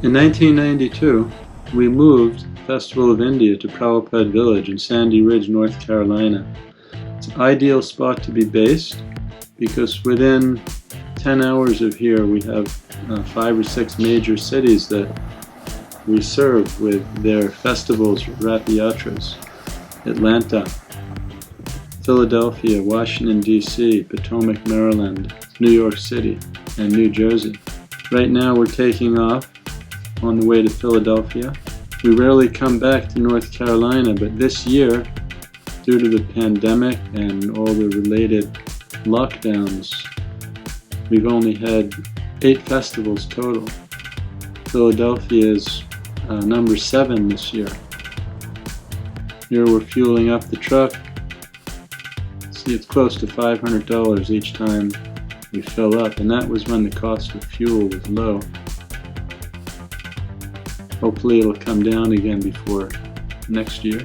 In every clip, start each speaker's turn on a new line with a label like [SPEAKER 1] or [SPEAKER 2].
[SPEAKER 1] In 1992, we moved Festival of India to Prabhupada Village in Sandy Ridge, North Carolina. It's an ideal spot to be based because within 10 hours of here we have 5 or 6 major cities that we serve with their festivals, Ratha Yatras. Atlanta, Philadelphia, Washington, D.C., Potomac, Maryland, New York City, and New Jersey. Right now we're taking off on the way to Philadelphia. We rarely come back to North Carolina, but this year, due to the pandemic and all the related lockdowns, we've only had 8 festivals total. Philadelphia is number 7 this year. Here we're fueling up the truck. See, it's close to $500 each time we fill up, and that was when the cost of fuel was low. Hopefully it'll come down again before next year.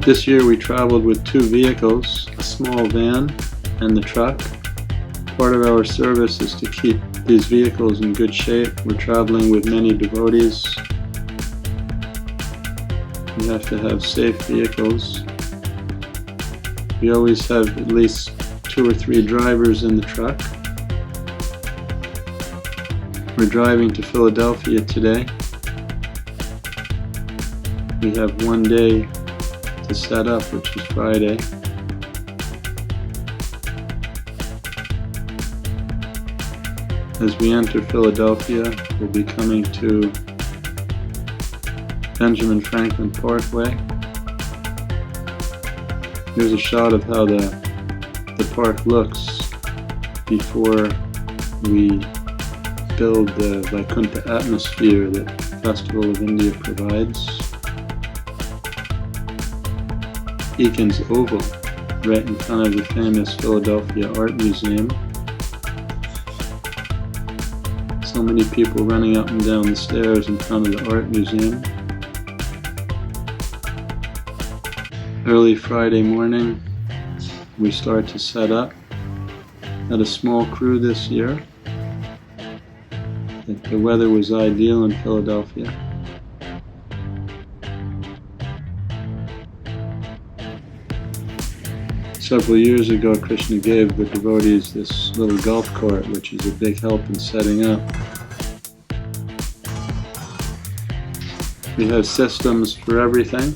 [SPEAKER 1] This year we traveled with 2 vehicles, a small van and the truck. Part of our service is to keep these vehicles in good shape. We're traveling with many devotees. We have to have safe vehicles. We always have at least 2 or 3 drivers in the truck. We're driving to Philadelphia today. We have 1 day to set up, which is Friday. As we enter Philadelphia, we'll be coming to Benjamin Franklin Parkway. Here's a shot of how the park looks before we build the Vaikuntha atmosphere that Festival of India provides. Eakins Oval, right in front of the famous Philadelphia Art Museum. So many people running up and down the stairs in front of the Art Museum. Early Friday morning, we start to set up. Had a small crew this year. The weather was ideal in Philadelphia. Several years ago, Krishna gave the devotees this little golf cart, which is a big help in setting up. We have systems for everything.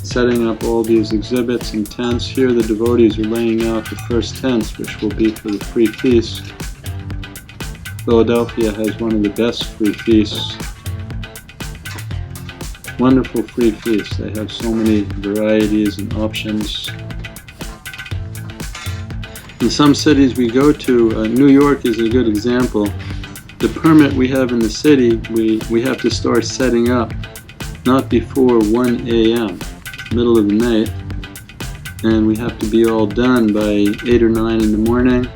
[SPEAKER 1] Setting up all these exhibits and tents. Here the devotees are laying out the first tents, which will be for the free feast. Philadelphia has one of the best free feasts. Wonderful free feasts. They have so many varieties and options. In some cities we go to, New York is a good example. The permit we have in the city, we have to start setting up not before 1 a.m., middle of the night, and we have to be all done by 8 or 9 in the morning,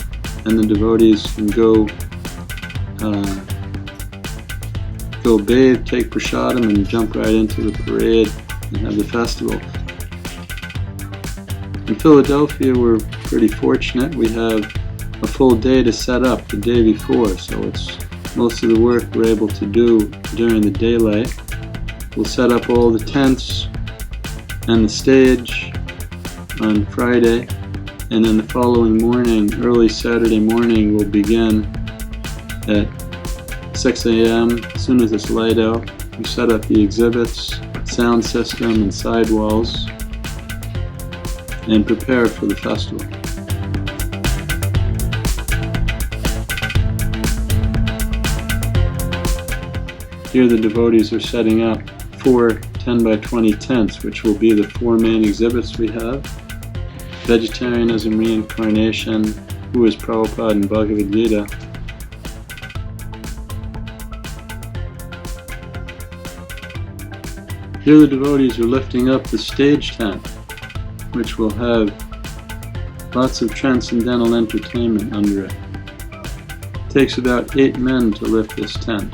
[SPEAKER 1] and the devotees can go bathe, take prasadam, and jump right into the parade and have the festival. In Philadelphia, we're pretty fortunate. We have a full day to set up the day before, so it's most of the work we're able to do during the daylight. We'll set up all the tents and the stage on Friday, and then the following morning, early Saturday morning, we'll begin at 6 a.m. As soon as it's light out, we set up the exhibits, sound system, and sidewalls, and prepare for the festival. Here the devotees are setting up 4 10 by 20 tents, which will be the 4 main exhibits we have. Vegetarianism, Reincarnation, Who is Prabhupada, and Bhagavad Gita. Here the devotees are lifting up the stage tent, which will have lots of transcendental entertainment under it. It takes about 8 men to lift this tent.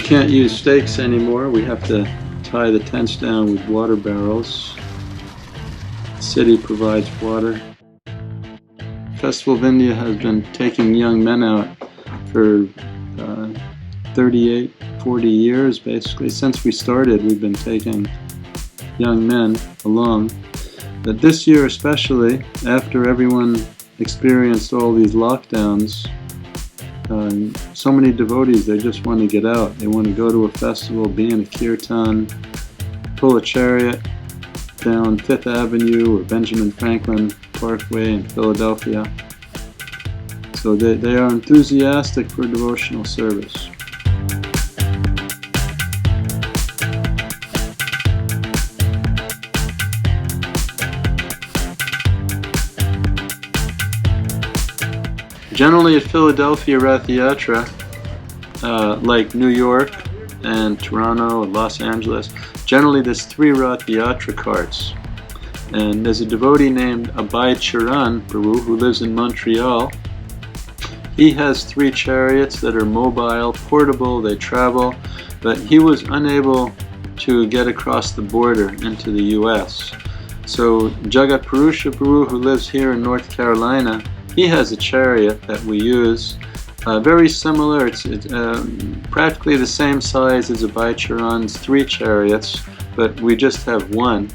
[SPEAKER 1] can't use stakes anymore. We have to tie the tents down with water barrels. The city provides water. Festival of India has been taking young men out for 38, 40 years basically. Since we started, we've been taking young men along. But this year especially, after everyone experienced all these lockdowns, so many devotees, they just want to get out. They want to go to a festival, be in a kirtan, pull a chariot down Fifth Avenue or Benjamin Franklin Parkway in Philadelphia. So they are enthusiastic for devotional service. Generally at Philadelphia Ratha Yatra, like New York and Toronto and Los Angeles, generally there's 3 Ratha Yatra carts. And there's a devotee named Abhay Charan Prabhu who lives in Montreal. He has 3 chariots that are mobile, portable, they travel, but he was unable to get across the border into the US. So Jagat Purusha Prabhu, who lives here in North Carolina, he has a chariot that we use. Very similar, it's practically the same size as Abhay Charan's 3 chariots, but we just have 1.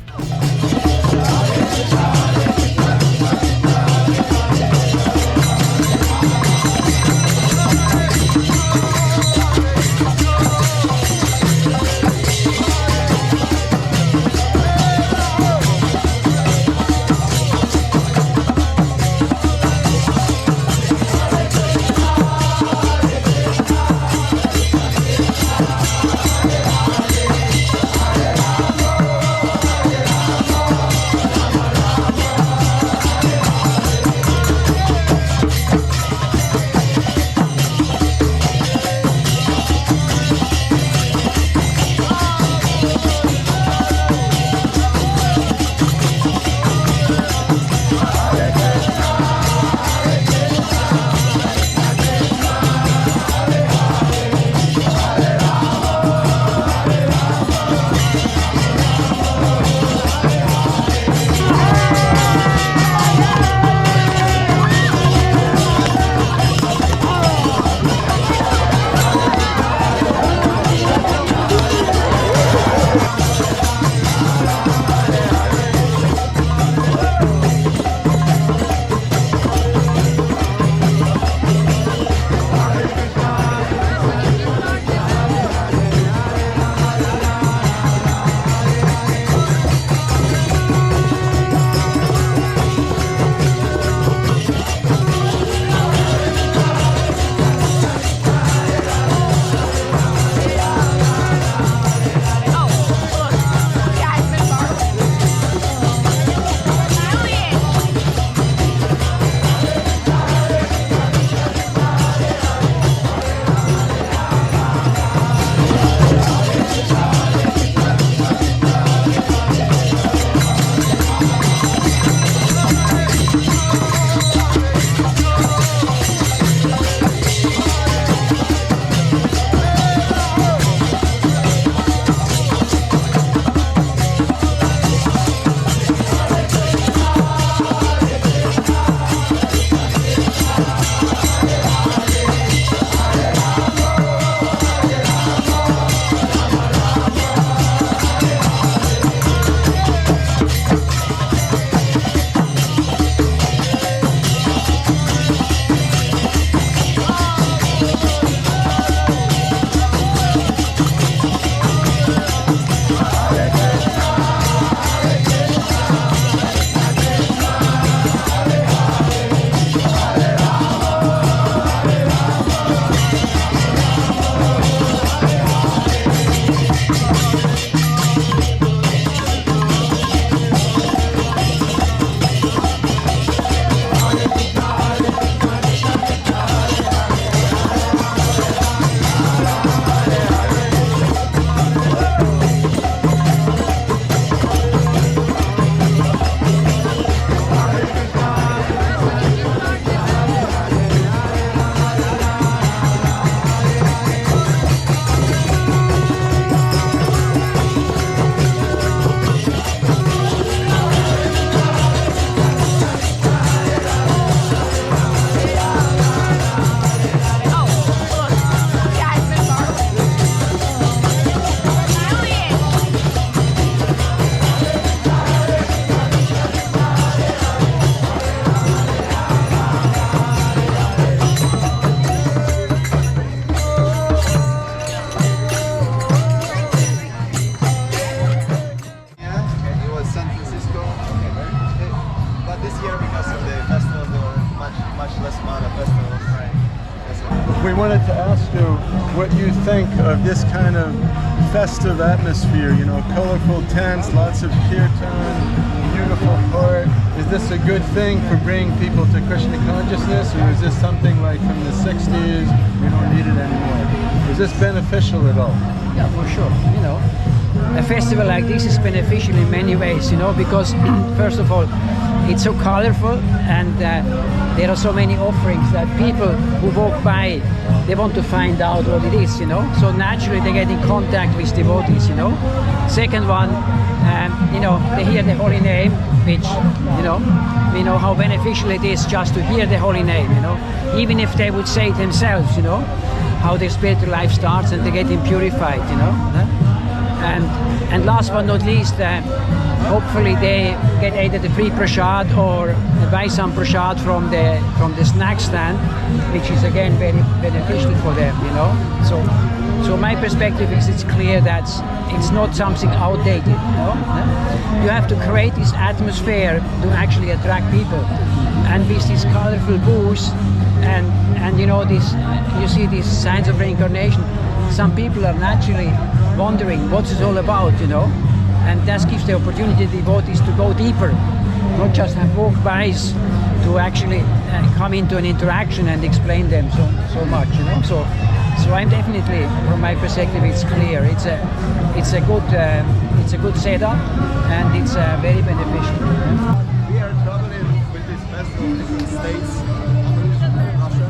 [SPEAKER 2] festival.
[SPEAKER 1] We wanted to ask you what you think of this kind of festive atmosphere, you know, colorful tents, lots of kirtan, beautiful art. Is this a good thing for bringing people to Krishna consciousness, or is this something like from the 60s, we don't need it anymore? Is this beneficial at all?
[SPEAKER 3] Yeah, for sure. You know, a festival like this is beneficial in many ways, you know, because first of all, it's so colorful, and there are so many offerings that people who walk by, they want to find out what it is, you know. So naturally they get in contact with devotees, you know. Second one, you know, they hear the holy name, which, you know, we know how beneficial it is just to hear the holy name, you know. Even if they would say it themselves, you know, how their spiritual life starts and they get purified, you know. And last but not least, hopefully they get either the free prasad or buy some prasad from the snack stand, which is again very beneficial for them, you know. So my perspective is it's clear that it's not something outdated, you know. You have to create this atmosphere to actually attract people, and with these colorful booths and you know, this, you see these signs of reincarnation. Some people are naturally wondering what's it all about, you know, and that gives the opportunity to devotees to go deeper, not just have walk-bys, to actually come into an interaction and explain them so much, you know. So I'm definitely, from my perspective, it's clear. It's a good setup, and it's very beneficial.
[SPEAKER 2] We are traveling with this festival in different states in Russia.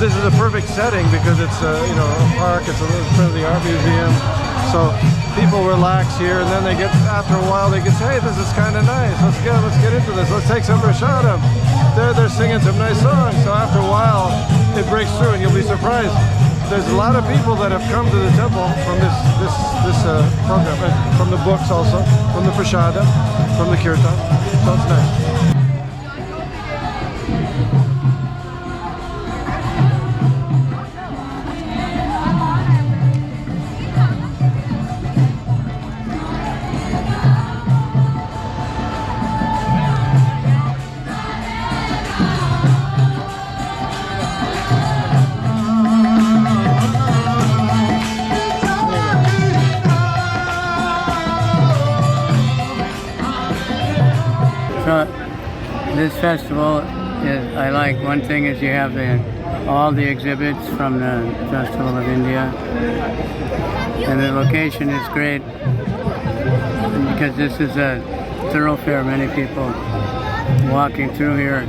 [SPEAKER 2] This is a perfect setting because it's you know, a park, it's in front of the art museum, so people relax here, and then they get, after a while they can say, hey, this is kind of nice, let's get into this, let's take some prasadam. They're singing some nice songs, so after a while it breaks through and you'll be surprised. There's a lot of people that have come to the temple from this program, and from the books also, from the prasadam, from the kirtan, so it's nice.
[SPEAKER 4] So this festival is, I like, one thing is you have all the exhibits from the Festival of India, and the location is great because this is a thoroughfare, many people walking through here,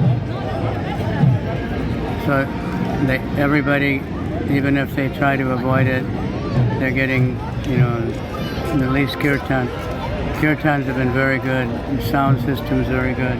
[SPEAKER 4] so everybody, even if they try to avoid it, they're getting, you know, the least kirtan. Kirtans have been very good. The sound system is very good.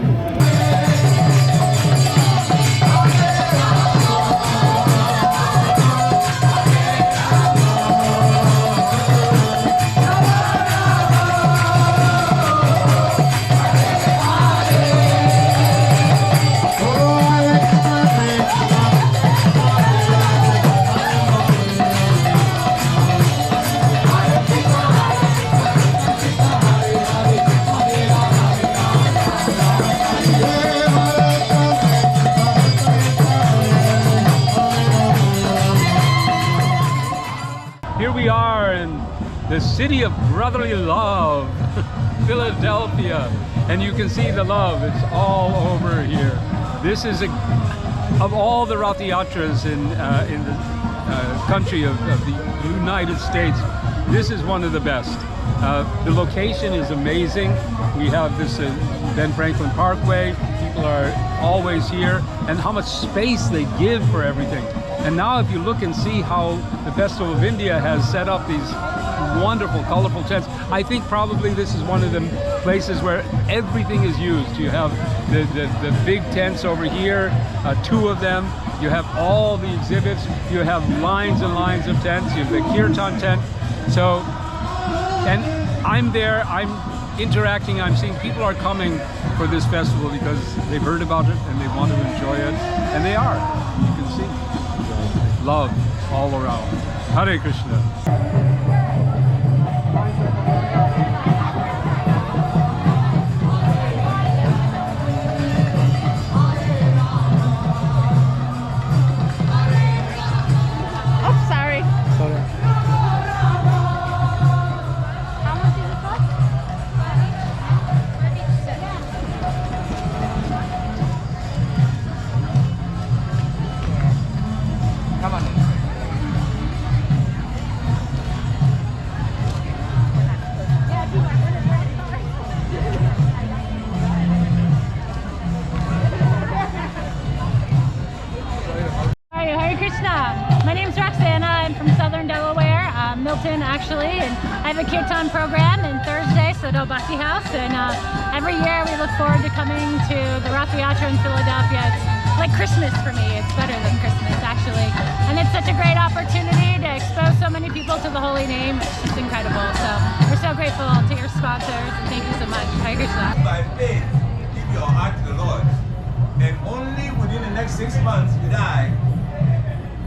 [SPEAKER 5] Here we are in the city of brotherly love, Philadelphia, and you can see the love. It's all over here. This is of all the Ratha Yatras in the country of the United States. This is one of the best. The location is amazing. We have this Ben Franklin Parkway. People are always here, and how much space they give for everything. And now if you look and see how the Festival of India has set up these wonderful, colorful tents, I think probably this is one of the places where everything is used. You have the big tents over here, 2 of them. You have all the exhibits. You have lines and lines of tents. You have the kirtan tent. So, and I'm there, I'm interacting. I'm seeing people are coming for this festival because they've heard about it and they want to enjoy it, and they are. You can see love all around. Hare Krishna.
[SPEAKER 6] My name's Roxana. I'm from Southern Delaware, Milton actually, and I have a kirtan program in Thursday, Sodo Bhakti House, and every year we look forward to coming to the Ratha Yatra in Philadelphia. It's like Christmas for me. It's better than Christmas actually, and it's such a great opportunity to expose so many people to the holy name. It's just incredible. So we're so grateful to your sponsors, and thank you so much. Hare Krishna.
[SPEAKER 7] By faith, give your heart to the Lord, and only within the next 6 months you die.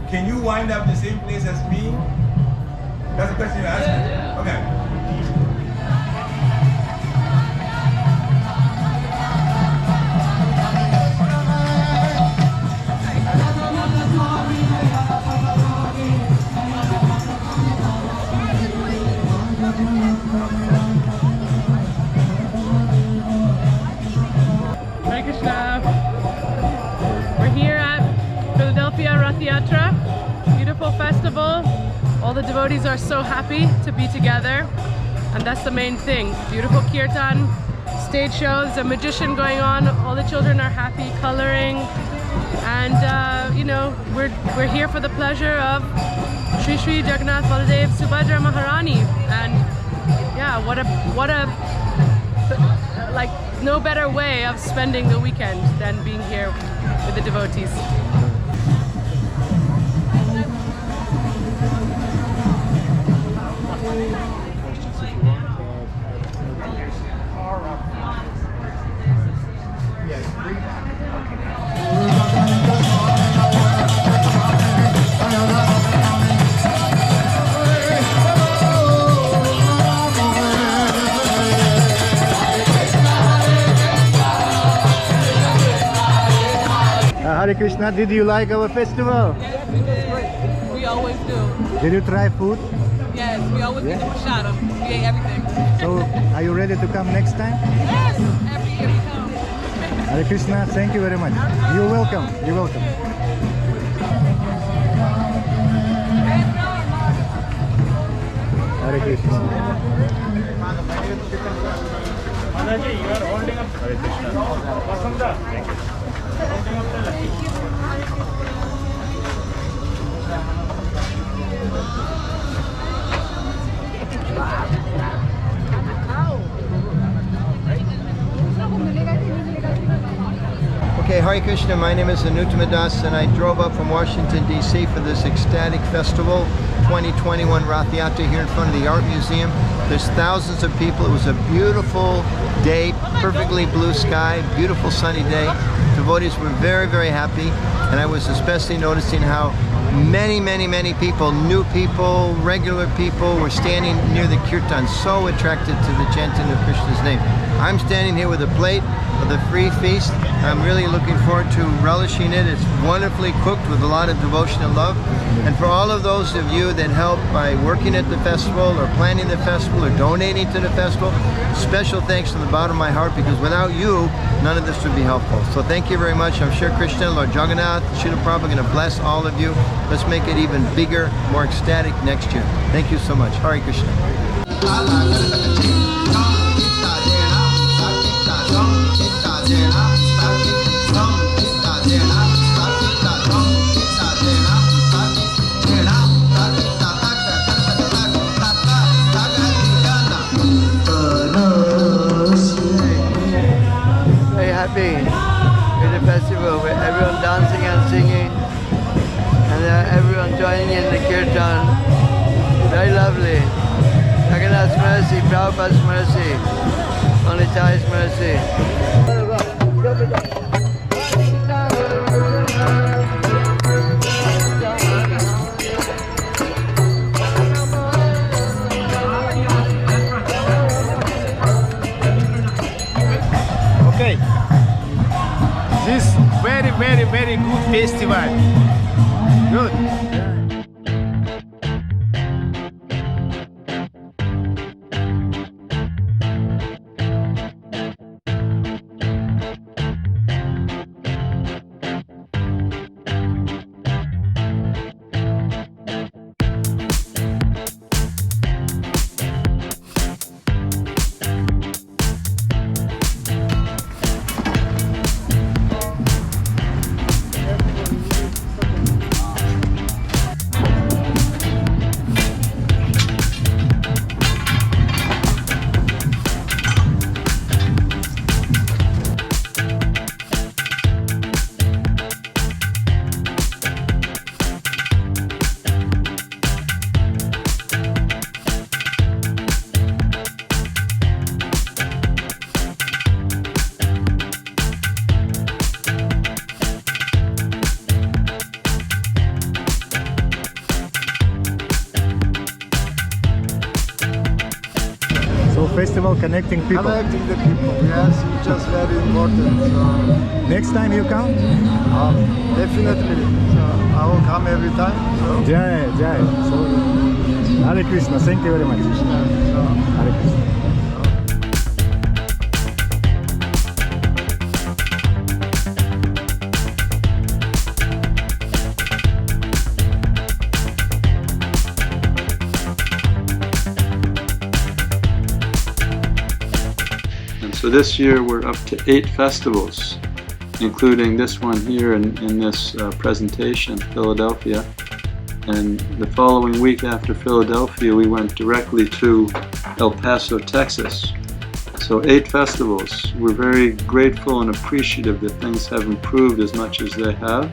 [SPEAKER 7] Can you wind up the same place as me? That's the question you're asking? Yeah. Okay.
[SPEAKER 8] Hare Krishna. We're here at Philadelphia Ratha Yatra. Beautiful festival. All the devotees are so happy to be together, and that's the main thing. Beautiful kirtan, stage shows, a magician going on. All the children are happy, coloring, and you know, we're here for the pleasure of Shri Shri Jagannath Baladev Subhadra Maharani. And yeah, what a like no better way of spending the weekend than being here with the devotees.
[SPEAKER 9] Hare Krishna, did you like our festival?
[SPEAKER 10] Yes, it was great. We always do.
[SPEAKER 9] Did you try food?
[SPEAKER 10] Yes, we always get the prashadam. We ate everything.
[SPEAKER 9] So, are you ready to come next time?
[SPEAKER 10] Yes, every year we come.
[SPEAKER 9] Hare Krishna, thank you very much. You're welcome. You're welcome. Hare Krishna. Hare Krishna.
[SPEAKER 11] Okay, Hare Krishna, my name is Anuttama Das, and I drove up from Washington, D.C. for this ecstatic festival, 2021 Ratha Yatra here in front of the Art Museum. There's thousands of people. It was a beautiful day, perfectly blue sky, beautiful sunny day. Devotees were very, very happy, and I was especially noticing how many people, new people, regular people were standing near the kirtan, so attracted to the chanting of Krishna's name. I'm standing here with a plate of the free feast. I'm really looking forward to relishing it. It's wonderfully cooked with a lot of devotion and love. And for all of those of you that help by working at the festival or planning the festival or donating to the festival, special thanks from the bottom of my heart, because without you, none of this would be helpful. So thank you very much. I'm sure Krishna, Lord Jagannath, Srila Prabhupada are going to bless all of you. Let's make it even bigger, more ecstatic next year. Thank you so much. Hare Krishna.
[SPEAKER 4] Very happy with the festival, with everyone dancing and singing, and everyone joining in the kirtan. Very lovely. Jagannath's mercy, Prabhupada's mercy. Monetize mercy.
[SPEAKER 9] Okay. This very good festival. Good. So festival connecting people.
[SPEAKER 2] Connecting the people, yes, it's just very important. So,
[SPEAKER 9] Next time you come?
[SPEAKER 2] definitely. So I will come every time. So,
[SPEAKER 9] Jai, Jai. So, Hare Krishna. Thank you very much. Hare Krishna.
[SPEAKER 1] So this year we're up to 8 festivals, including this one here in this presentation, Philadelphia. And the following week after Philadelphia, we went directly to El Paso, Texas. So 8 festivals. We're very grateful and appreciative that things have improved as much as they have.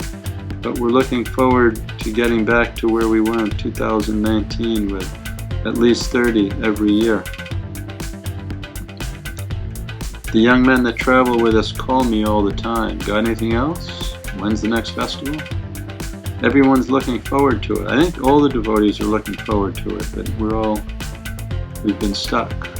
[SPEAKER 1] But we're looking forward to getting back to where we were in 2019 with at least 30 every year. The young men that travel with us call me all the time. Got anything else? When's the next festival? Everyone's looking forward to it. I think all the devotees are looking forward to it, but we've been stuck.